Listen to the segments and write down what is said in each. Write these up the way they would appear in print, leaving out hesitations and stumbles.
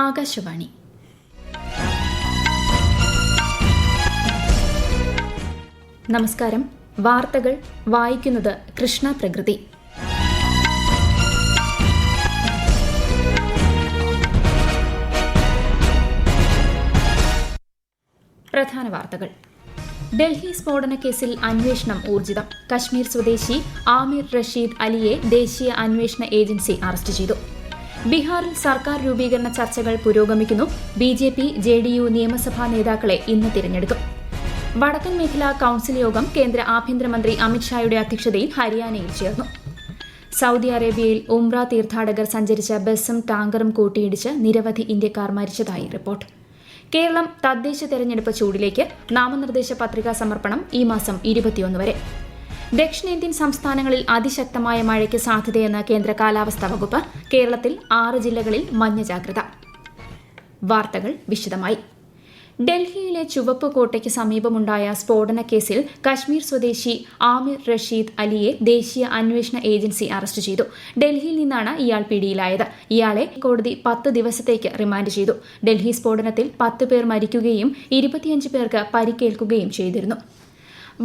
ആകാശവാണി. നമസ്കാരം. വാർത്തകൾ വായിക്കുന്നത് കൃഷ്ണ പ്രകൃതി. പ്രധാന വാർത്തകൾ. ഡൽഹി സ്ഫോടന കേസിൽ അന്വേഷണം ഊർജിതം. കശ്മീർ സ്വദേശി ആമിർ റഷീദ് അലിയെ ദേശീയ അന്വേഷണ ഏജൻസി അറസ്റ്റ് ചെയ്തു. ബീഹാറിൽ സർക്കാർ രൂപീകരണ ചർച്ചകൾ പുരോഗമിക്കുന്നു. ബിജെപി, ജെഡിയു നിയമസഭാ നേതാക്കളെ ഇന്ന് തിരഞ്ഞെടുക്കും. വടക്കൻ മേഖലാ കൌൺസിൽ യോഗം കേന്ദ്ര ആഭ്യന്തരമന്ത്രി അമിത്ഷായുടെ അധ്യക്ഷതയിൽ ഹരിയാനയിൽ ചേർന്നു. സൌദി അറേബ്യയിൽ ഉംറ തീർത്ഥാടകർ സഞ്ചരിച്ച ബസും ടാങ്കറും കൂട്ടിയിടിച്ച് നിരവധി ഇന്ത്യക്കാർ മരിച്ചതായി റിപ്പോർട്ട്. കേരളം തദ്ദേശ തെരഞ്ഞെടുപ്പ് ചൂടിലേക്ക്. നാമനിർദ്ദേശ പത്രികാ സമർപ്പണം ഈ മാസം 21 വരെ. ദക്ഷിണേന്ത്യൻ സംസ്ഥാനങ്ങളിൽ അതിശക്തമായ മഴയ്ക്ക് സാധ്യതയെന്ന് കേന്ദ്ര കാലാവസ്ഥാ വകുപ്പ്. കേരളത്തിൽ 6 ജില്ലകളിൽ മഞ്ഞ ജാഗ്രത. വാർത്തകൾ വിശദമായി. ഡൽഹിയിലെ ചുവപ്പ് കോട്ടയ്ക്ക് സമീപമുണ്ടായ സ്ഫോടന കേസിൽ കശ്മീർ സ്വദേശി ആമിർ റഷീദ് അലിയെ ദേശീയ അന്വേഷണ ഏജൻസി അറസ്റ്റ് ചെയ്തു. ഡൽഹിയിൽ നിന്നാണ് ഇയാൾ പിടിയിലായത്. ഇയാളെ കോടതി 10 ദിവസത്തേക്ക് റിമാൻഡ് ചെയ്തു. ഡൽഹി സ്ഫോടനത്തിൽ 10 പേർ മരിക്കുകയും 25 പേർക്ക് പരിക്കേൽക്കുകയും ചെയ്തിരുന്നു.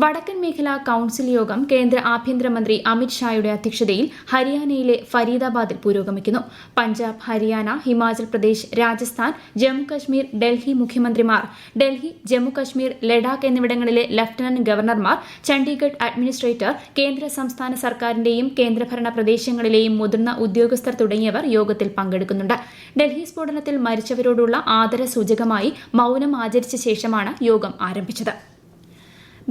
വടക്കൻ മേഖലാ കൌൺസിൽ യോഗം കേന്ദ്ര ആഭ്യന്തരമന്ത്രി അമിത്ഷായുടെ അധ്യക്ഷതയിൽ ഹരിയാനയിലെ ഫരീദാബാദിൽ പുരോഗമിക്കുന്നു. പഞ്ചാബ്, ഹരിയാന, ഹിമാചൽ പ്രദേശ്, രാജസ്ഥാൻ, ജമ്മുകശ്മീർ, ഡൽഹി മുഖ്യമന്ത്രിമാർ, ഡൽഹി, ജമ്മുകശ്മീർ, ലഡാക്ക് എന്നിവിടങ്ങളിലെ ലഫ്റ്റനന്റ് ഗവർണർമാർ, ചണ്ഡീഗഡ് അഡ്മിനിസ്ട്രേറ്റർ, കേന്ദ്ര സംസ്ഥാന സർക്കാരിന്റെയും കേന്ദ്രഭരണ പ്രദേശങ്ങളിലെയും മുതിർന്ന ഉദ്യോഗസ്ഥർ തുടങ്ങിയവർ യോഗത്തിൽ പങ്കെടുക്കുന്നുണ്ട്. ഡൽഹി സ്ഫോടനത്തിൽ മരിച്ചവരോടുള്ള ആദരസൂചകമായി മൌനം ആചരിച്ച ശേഷമാണ് യോഗം ആരംഭിച്ചത്.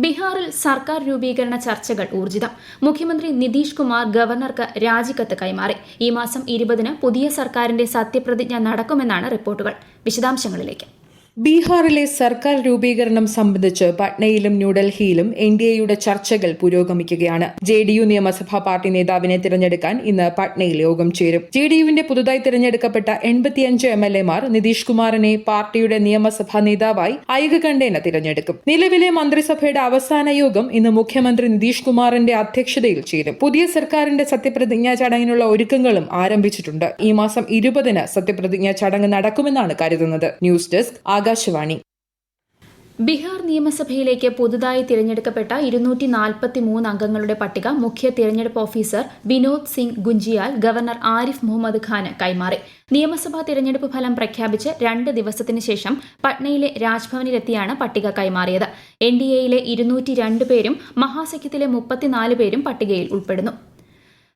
ബീഹാറിൽ സർക്കാർ രൂപീകരണ ചർച്ചകൾ ഊർജിതം. മുഖ്യമന്ത്രി നിതീഷ് കുമാർ ഗവർണർക്ക് രാജിക്കത്ത് കൈമാറി. ഈ മാസം 20-ന് പുതിയ സർക്കാരിന്റെ സത്യപ്രതിജ്ഞ നടക്കുമെന്നാണ് റിപ്പോർട്ടുകൾ. വിശദാംശങ്ങളിലേക്ക്. ബീഹാറിലെ സർക്കാർ രൂപീകരണം സംബന്ധിച്ച് പട്നയിലും ന്യൂഡൽഹിയിലും എൻഡിഎയുടെ ചർച്ചകൾ പുരോഗമിക്കുകയാണ്. ജെഡിയു നിയമസഭാ പാർട്ടി നേതാവിനെ തിരഞ്ഞെടുക്കാൻ ഇന്ന് പട്നയിൽ യോഗം ചേരും. ജെഡിയുവിന്റെ പുതുതായി തിരഞ്ഞെടുക്കപ്പെട്ട 85 എംഎൽഎമാർ നിതീഷ് കുമാറിനെ പാർട്ടിയുടെ നിയമസഭാ നേതാവായി ഐകകണ്ഠേന തിരഞ്ഞെടുക്കും. നിലവിലെ മന്ത്രിസഭയുടെ അവസാന യോഗം ഇന്ന് മുഖ്യമന്ത്രി നിതീഷ് കുമാറിന്റെ അധ്യക്ഷതയിൽ ചേരും. പുതിയ സർക്കാരിന്റെ സത്യപ്രതിജ്ഞാ ചടങ്ങിനുള്ള ഒരുക്കങ്ങളും ആരംഭിച്ചിട്ടുണ്ട്. ഈ മാസം 20-ന് സത്യപ്രതിജ്ഞാ ചടങ്ങ് നടക്കുമെന്നാണ് കരുതുന്നത്. News desk Akashvani. ബീഹാർ നിയമസഭയിലേക്ക് പുതുതായി തിരഞ്ഞെടുക്കപ്പെട്ട 243 അംഗങ്ങളുടെ പട്ടിക മുഖ്യ തിരഞ്ഞെടുപ്പ് ഓഫീസർ വിനോദ് സിംഗ് ഗുഞ്ചിയാൽ ഗവർണർ ആരിഫ് മുഹമ്മദ് ഖാന് കൈമാറി. നിയമസഭാ തിരഞ്ഞെടുപ്പ് ഫലം പ്രഖ്യാപിച്ച് 2 ദിവസത്തിന് ശേഷം പട്നയിലെ രാജ്ഭവനിലെത്തിയാണ് പട്ടിക കൈമാറിയത്. എൻഡിഎയിലെ 202 പേരും മഹാസഖ്യത്തിലെ 34 പേരും പട്ടികയിൽ ഉൾപ്പെടുന്നു.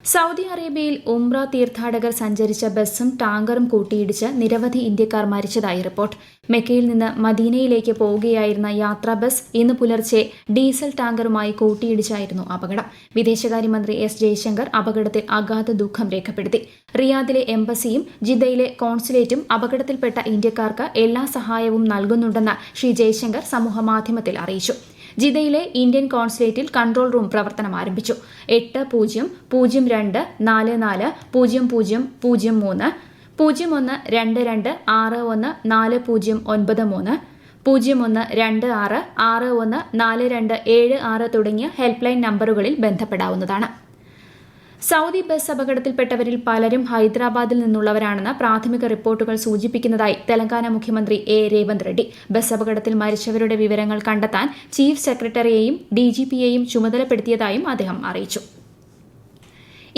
സൌദി അറേബ്യയിൽ ഉംറ തീർത്ഥാടകർ സഞ്ചരിച്ച ബസും ടാങ്കറും കൂട്ടിയിടിച്ച് നിരവധി ഇന്ത്യക്കാർ മരിച്ചതായി റിപ്പോർട്ട്. മെക്കയിൽ നിന്ന് മദീനയിലേക്ക് പോവുകയായിരുന്ന യാത്രാ ബസ് ഇന്ന് പുലർച്ചെ ഡീസൽ ടാങ്കറുമായി കൂട്ടിയിടിച്ചായിരുന്നു അപകടം. വിദേശകാര്യമന്ത്രി എസ് ജയശങ്കർ അപകടത്തിൽ അഗാധ ദുഃഖം രേഖപ്പെടുത്തി. റിയാദിലെ എംബസിയും ജിദ്ദയിലെ കോൺസുലേറ്റും അപകടത്തിൽപ്പെട്ട ഇന്ത്യക്കാർക്ക് എല്ലാ സഹായവും നൽകുന്നുണ്ടെന്ന് ശ്രീ ജയശങ്കർ സമൂഹമാധ്യമത്തിൽ അറിയിച്ചു. ജിദ്ദയിലെ ഇന്ത്യൻ കോൺസുലേറ്റിൽ കൺട്രോൾ റൂം പ്രവർത്തനം ആരംഭിച്ചു. 8002440003 0122614093 0126614276 തുടങ്ങിയ ഹെൽപ്പ് ലൈൻ നമ്പറുകളിൽ ബന്ധപ്പെടാവുന്നതാണ്. സൌദി ബസ് അപകടത്തിൽപ്പെട്ടവരിൽ പലരും ഹൈദരാബാദിൽ നിന്നുള്ളവരാണെന്ന് പ്രാഥമിക റിപ്പോർട്ടുകൾ സൂചിപ്പിക്കുന്നതായി തെലങ്കാന മുഖ്യമന്ത്രി രേവന്ത് റെഡ്ഡി. ബസ് അപകടത്തിൽ മരിച്ചവരുടെ വിവരങ്ങൾ കണ്ടെത്താൻ ചീഫ് സെക്രട്ടറിയെയും ഡിജിപിയെയും ചുമതലപ്പെടുത്തിയതായും അദ്ദേഹം അറിയിച്ചു.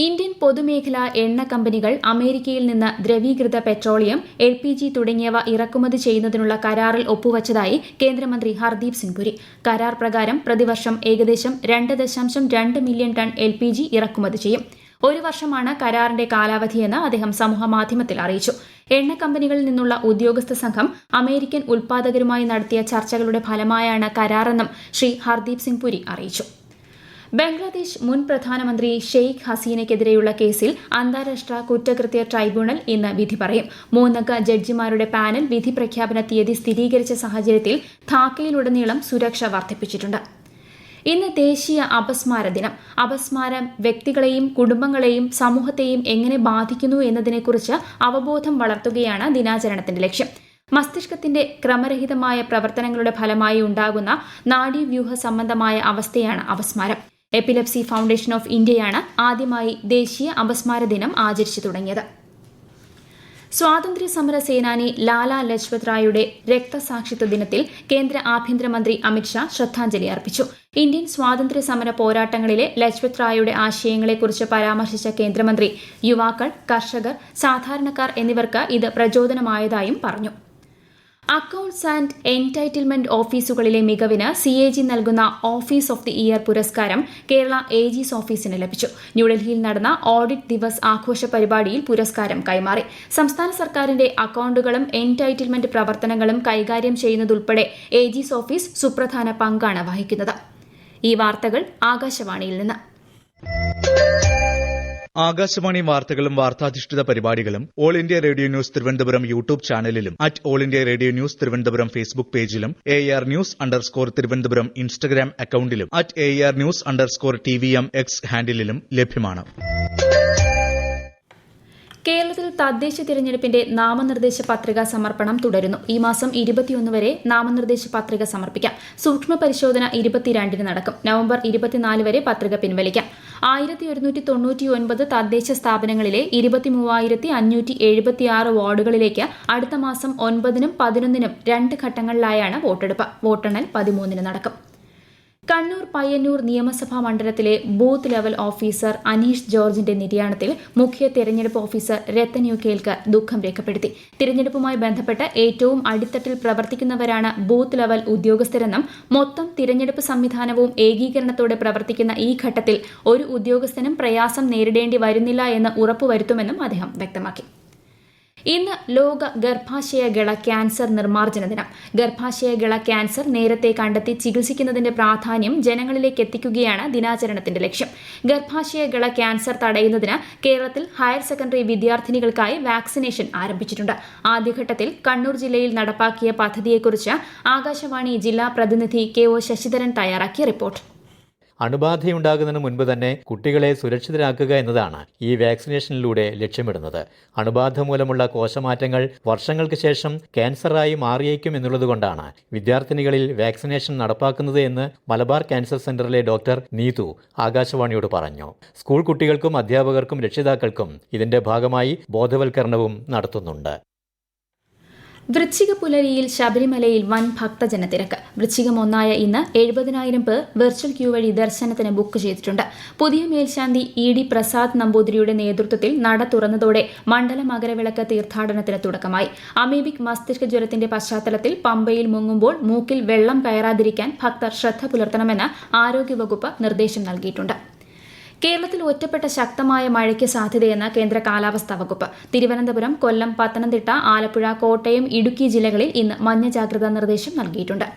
ഇന്ത്യൻ പൊതുമേഖലാ എണ്ണ കമ്പനികൾ അമേരിക്കയിൽ നിന്ന് ദ്രവീകൃത പെട്രോളിയം, LPG തുടങ്ങിയവ ഇറക്കുമതി ചെയ്യുന്നതിനുള്ള കരാറിൽ ഒപ്പുവച്ചതായി കേന്ദ്രമന്ത്രി ഹർദീപ് സിംഗ് പുരി. കരാർ പ്രകാരം പ്രതിവർഷം ഏകദേശം 2.2 മില്യൺ ടൺ LPG ഇറക്കുമതി ചെയ്യും. 1 വർഷമാണ് കരാറിന്റെ കാലാവധിയെന്ന് അദ്ദേഹം സമൂഹമാധ്യമത്തിൽ അറിയിച്ചു. എണ്ണ കമ്പനികളിൽ നിന്നുള്ള ഉദ്യോഗസ്ഥ സംഘം അമേരിക്കൻ ഉൽപ്പാദകരുമായി നടത്തിയ ചർച്ചകളുടെ ഫലമായാണ് കരാറെന്നും ശ്രീ ഹർദീപ് സിംഗ് പുരി അറിയിച്ചു. ബംഗ്ലാദേശ് മുൻ പ്രധാനമന്ത്രി ഷെയ്ഖ് ഹസീനയ്ക്കെതിരെയുള്ള കേസിൽ അന്താരാഷ്ട്ര കുറ്റകൃത്യ ട്രൈബ്യൂണൽ ഇന്ന് വിധി പറയും. 3 അംഗ ജഡ്ജിമാരുടെ പാനൽ വിധി പ്രഖ്യാപന തീയതി സ്ഥിരീകരിച്ച സാഹചര്യത്തിൽ ധാക്കയിലുടനീളം സുരക്ഷ വർദ്ധിപ്പിച്ചിട്ടുണ്ട്. ഇന്ന് ദേശീയ അപസ്മാര ദിനം. അപസ്മാരം വ്യക്തികളെയും കുടുംബങ്ങളെയും സമൂഹത്തെയും എങ്ങനെ ബാധിക്കുന്നു എന്നതിനെക്കുറിച്ച് അവബോധം വളർത്തുകയാണ് ദിനാചരണത്തിന്റെ ലക്ഷ്യം. മസ്തിഷ്കത്തിന്റെ ക്രമരഹിതമായ പ്രവർത്തനങ്ങളുടെ ഫലമായി ഉണ്ടാകുന്ന നാഡീവ്യൂഹ സംബന്ധമായ അവസ്ഥയാണ് അപസ്മാരം. എപ്പിലെപ്സി ഫൗണ്ടേഷൻ ഓഫ് ഇന്ത്യയാണ് ആദ്യമായി ദേശീയ അപസ്മാര ദിനം ആചരിച്ചു തുടങ്ങിയത്. സ്വാതന്ത്ര്യ സമര സേനാനി ലാല ലജ്പത് റായിയുടെ രക്തസാക്ഷിത്വ ദിനത്തിൽ കേന്ദ്ര ആഭ്യന്തരമന്ത്രി അമിത്ഷാ ശ്രദ്ധാഞ്ജലി അർപ്പിച്ചു. ഇന്ത്യൻ സ്വാതന്ത്ര്യ സമര പോരാട്ടങ്ങളിലെ ലജ്പത് റായിയുടെ ആശയങ്ങളെക്കുറിച്ച് പരാമർശിച്ച കേന്ദ്രമന്ത്രി യുവാക്കൾ, കർഷകർ, സാധാരണക്കാർ എന്നിവർക്ക് ഇത് പ്രചോദനമായതായും പറഞ്ഞു. അക്കൌണ്ട്സ് ആൻഡ് എൻടൈറ്റിൽമെന്റ് ഓഫീസുകളിലെ മികവിന് CAG നൽകുന്ന ഓഫീസ് ഓഫ് ദി ഇയർ പുരസ്കാരം കേരള ഏജീസ് ഓഫീസിന് ലഭിച്ചു. ന്യൂഡൽഹിയിൽ നടന്ന ഓഡിറ്റ് ദിവസ് ആഘോഷ പരിപാടിയിൽ പുരസ്കാരം കൈമാറി. സംസ്ഥാന സർക്കാരിന്റെ അക്കൌണ്ടുകളും എൻടൈറ്റിൽമെന്റ് പ്രവർത്തനങ്ങളും കൈകാര്യം ചെയ്യുന്നതുൾപ്പെടെ ഏജീസ് ഓഫീസ് സുപ്രധാന പങ്കാണ് വഹിക്കുന്നത്. ഈ വാർത്തകൾ ആകാശവാണിയിൽ നിന്ന്. ആകാശവാണി വാർത്തകളും വാർത്താധിഷ്ഠിത പരിപാടികളും all India radio news Thiruvananthapuram YouTube ചാനലിലും all India radio news Thiruvananthapuram Facebook പേജിലും AR News_ തിരുവനന്തപുരം ഇൻസ്റ്റഗ്രാം അക്കൌണ്ടിലും AR News_TVM X ഹാൻഡിലും ലഭ്യമാണ്. കേരളത്തിൽ തദ്ദേശ തിരഞ്ഞെടുപ്പിന്റെ നാമനിർദ്ദേശ പത്രികാ സമർപ്പണം തുടരുന്നു. ഈ മാസം 21 വരെ നാമനിർദ്ദേശ പത്രിക സമർപ്പിക്കാം. സൂക്ഷ്മ പരിശോധന 22-ന് നടക്കും. നവംബർ 24 വരെ പത്രിക പിൻവലിക്കാം. 1199 തദ്ദേശ സ്ഥാപനങ്ങളിലെ 23,576 വാർഡുകളിലേക്ക് അടുത്ത മാസം 9-നും 11-നും 2 ഘട്ടങ്ങളിലായാണ് വോട്ടെടുപ്പ്. വോട്ടെണ്ണൽ 13-ന് നടക്കും. കണ്ണൂർ പയ്യന്നൂർ നിയമസഭാ മണ്ഡലത്തിലെ ബൂത്ത് ലെവൽ ഓഫീസർ അനീഷ് ജോർജിന്റെ നിര്യാണത്തിൽ മുഖ്യ തെരഞ്ഞെടുപ്പ് ഓഫീസർ രത്തൻ യു കേൽക്കർ ദുഃഖം രേഖപ്പെടുത്തി. തിരഞ്ഞെടുപ്പുമായി ബന്ധപ്പെട്ട് ഏറ്റവും അടിത്തട്ടിൽ പ്രവർത്തിക്കുന്നവരാണ് ബൂത്ത് ലെവൽ ഉദ്യോഗസ്ഥരെന്നും മൊത്തം തിരഞ്ഞെടുപ്പ് സംവിധാനവും ഏകീകരണത്തോടെ പ്രവർത്തിക്കുന്ന ഈ ഘട്ടത്തിൽ ഒരു ഉദ്യോഗസ്ഥനും പ്രയാസം നേരിടേണ്ടി വരുന്നില്ല എന്ന് ഉറപ്പുവരുത്തുമെന്നും അദ്ദേഹം വ്യക്തമാക്കി. ഇന്ന് ലോക ഗർഭാശയഗള ക്യാൻസർ നിർമ്മാർജ്ജന ദിനം. ഗർഭാശയഗള ക്യാൻസർ നേരത്തെ കണ്ടെത്തി ചികിത്സിക്കുന്നതിന്റെ പ്രാധാന്യം ജനങ്ങളിലേക്ക് എത്തിക്കുകയാണ് ദിനാചരണത്തിന്റെ ലക്ഷ്യം. ഗർഭാശയഗള ക്യാൻസർ തടയുന്നതിന് കേരളത്തിൽ ഹയർ സെക്കൻഡറി വിദ്യാർത്ഥിനികൾക്കായി വാക്സിനേഷൻ ആരംഭിച്ചിട്ടുണ്ട്. ആദ്യഘട്ടത്തിൽ കണ്ണൂർ ജില്ലയിൽ നടപ്പാക്കിയ പദ്ധതിയെക്കുറിച്ച് ആകാശവാണി ജില്ലാ പ്രതിനിധി KO ശശിധരൻ തയ്യാറാക്കിയ റിപ്പോർട്ട്. അണുബാധയുണ്ടാകുന്നതിന് മുൻപ് തന്നെ കുട്ടികളെ സുരക്ഷിതരാക്കുക എന്നതാണ് ഈ വാക്സിനേഷനിലൂടെ ലക്ഷ്യമിടുന്നത്. അണുബാധ മൂലമുള്ള കോശമാറ്റങ്ങൾ വർഷങ്ങൾക്ക് ശേഷം ക്യാൻസറായി മാറിയേക്കും എന്നുള്ളതുകൊണ്ടാണ് വിദ്യാർത്ഥിനികളിൽ വാക്സിനേഷൻ നടപ്പാക്കുന്നത് എന്ന് മലബാർ ക്യാൻസർ സെന്ററിലെ ഡോക്ടർ നീതു ആകാശവാണിയോട് പറഞ്ഞു. സ്കൂൾ കുട്ടികൾക്കും അധ്യാപകർക്കും രക്ഷിതാക്കൾക്കും ഇതിന്റെ ഭാഗമായി ബോധവൽക്കരണവും നടത്തുന്നുണ്ട്. വൃശ്ചിക പുലരിയിൽ ശബരിമലയിൽ വൻ ഭക്തജനത്തിരക്ക്. വൃശ്ചികം 1 ഇന്ന് 70,000 പേർ വെർച്വൽ ക്യൂ വഴി ദർശനത്തിന് ബുക്ക് ചെയ്തിട്ടുണ്ട്. പുതിയ മേൽശാന്തി ED പ്രസാദ് നമ്പൂതിരിയുടെ നേതൃത്വത്തിൽ നട തുറന്നതോടെ മണ്ഡല മകരവിളക്ക് തീർത്ഥാടനത്തിന് തുടക്കമായി. അമീബിക് മസ്തിഷ്ക ജ്വരത്തിന്റെ പശ്ചാത്തലത്തിൽ പമ്പയിൽ മുങ്ങുമ്പോൾ മൂക്കിൽ വെള്ളം കയറാതിരിക്കാൻ ഭക്തർ ശ്രദ്ധ പുലർത്തണമെന്ന് ആരോഗ്യവകുപ്പ് നിർദ്ദേശം നൽകിയിട്ടുണ്ട്. കേരളത്തിൽ ഒറ്റപ്പെട്ട ശക്തമായ മഴയ്ക്ക് സാധ്യതയെന്ന് കേന്ദ്ര കാലാവസ്ഥാ വകുപ്പ്. തിരുവനന്തപുരം, കൊല്ലം, പത്തനംതിട്ട, ആലപ്പുഴ, കോട്ടയം, ഇടുക്കി ജില്ലകളിൽ ഇന്ന് മഞ്ഞ ജാഗ്രതാ നിർദ്ദേശം നൽകിയിട്ടുണ്ട്.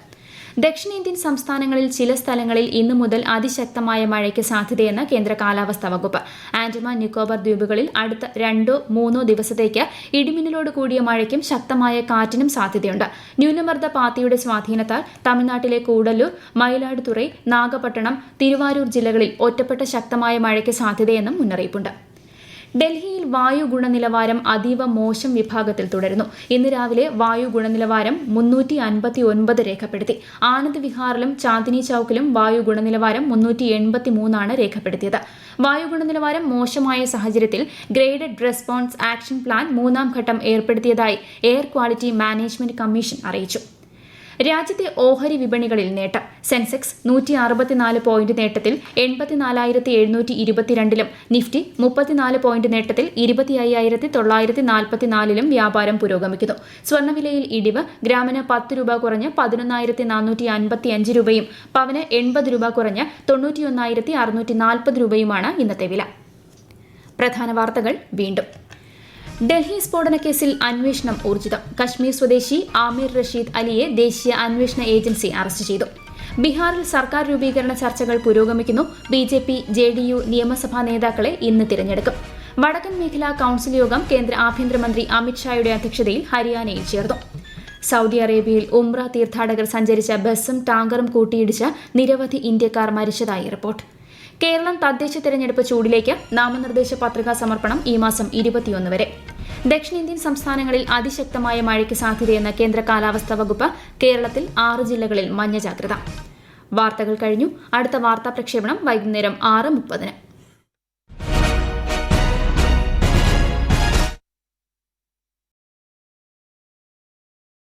ദക്ഷിണേന്ത്യൻ സംസ്ഥാനങ്ങളിൽ ചില സ്ഥലങ്ങളിൽ ഇന്നു മുതൽ അതിശക്തമായ മഴയ്ക്ക് സാധ്യതയെന്ന് കേന്ദ്ര കാലാവസ്ഥാ വകുപ്പ്. ആൻഡമാൻ നിക്കോബാർ ദ്വീപുകളിൽ അടുത്ത 2-3 ദിവസത്തേക്ക് ഇടിമിന്നലോട് കൂടിയ മഴയ്ക്കും ശക്തമായ കാറ്റിനും സാധ്യതയുണ്ട്. ന്യൂനമർദ്ദ പാത്തിയുടെ സ്വാധീനത്താൽ തമിഴ്നാട്ടിലെ കൂടല്ലൂർ, മയിലാടുതുറൈ, നാഗപട്ടണം, തിരുവാരൂർ ജില്ലകളിൽ ഒറ്റപ്പെട്ട ശക്തമായ മഴയ്ക്ക് സാധ്യതയെന്നും മുന്നറിയിപ്പുണ്ട്. ഡൽഹിയിൽ വായു ഗുണനിലവാരം അതീവ മോശം വിഭാഗത്തിൽ തുടരുന്നു. ഇന്ന് രാവിലെ വായു ഗുണനിലവാരം 359 രേഖപ്പെടുത്തി. ആനന്ദ് വിഹാറിലും ചാന്ദിനി ചൌക്കിലും വായു ഗുണനിലവാരം 383 രേഖപ്പെടുത്തിയത്. വായു ഗുണനിലവാരം മോശമായ സാഹചര്യത്തിൽ ഗ്രേഡഡ് റെസ്പോൺസ് ആക്ഷൻ പ്ലാൻ 3ാം ഘട്ടം ഏർപ്പെടുത്തിയതായി എയർ ക്വാളിറ്റി മാനേജ്മെന്റ് കമ്മീഷൻ അറിയിച്ചു. രാജ്യത്തെ ഓഹരി വിപണികളിൽ നേട്ടം. സെൻസെക്സ് 164 പോയിന്റ് നേട്ടത്തിൽ 84,722-ലും നിഫ്റ്റി 34 പോയിന്റ് നേട്ടത്തിൽ 25,944-ലും വ്യാപാരം പുരോഗമിക്കുന്നു. സ്വർണ്ണവിലയിൽ ഇടിവ്. ഗ്രാമിന് 10 രൂപ കുറഞ്ഞ് 11,455 രൂപയും പവന് 80 രൂപ കുറഞ്ഞ് 91,640 രൂപയുമാണ് ഇന്നത്തെ വില. പ്രധാന വാർത്തകൾ വീണ്ടും. ഡൽഹി സ്ഫോടനക്കേസിൽ അന്വേഷണം ഊർജിതം. കശ്മീർ സ്വദേശി ആമിർ റഷീദ് അലിയെ ദേശീയ അന്വേഷണ ഏജൻസി അറസ്റ്റ് ചെയ്തു. ബീഹാറിൽ സർക്കാർ രൂപീകരണ ചർച്ചകൾ പുരോഗമിക്കുന്നു. BJP, JDU നിയമസഭാ നേതാക്കളെ ഇന്ന് തിരഞ്ഞെടുക്കും. വടക്കൻ മേഖലാ കൌൺസിൽ യോഗം കേന്ദ്ര ആഭ്യന്തരമന്ത്രി അമിത്ഷായുടെ അധ്യക്ഷതയിൽ ഹരിയാനയിൽ ചേർന്നു. സൌദി അറേബ്യയിൽ ഉംറ തീർത്ഥാടകർ സഞ്ചരിച്ച ബസും ടാങ്കറും കൂട്ടിയിടിച്ച് നിരവധി ഇന്ത്യക്കാർ മരിച്ചതായി റിപ്പോർട്ട്. കേരളം തദ്ദേശ തെരഞ്ഞെടുപ്പ് ചൂടിലേക്ക്. നാമനിർദ്ദേശ പത്രികാ സമർപ്പണം ഈ മാസം 21 വരെ. ദക്ഷിണേന്ത്യൻ സംസ്ഥാനങ്ങളിൽ അതിശക്തമായ മഴയ്ക്ക് സാധ്യതയെന്ന് കേന്ദ്ര കാലാവസ്ഥാ വകുപ്പ്. കേരളത്തിൽ 6 ജില്ലകളിൽ മഞ്ഞ ജാഗ്രത. വാർത്തകൾ കഴിഞ്ഞു. അടുത്ത വാർത്താ പ്രക്ഷേപണം വൈകുന്നേരം 6:30.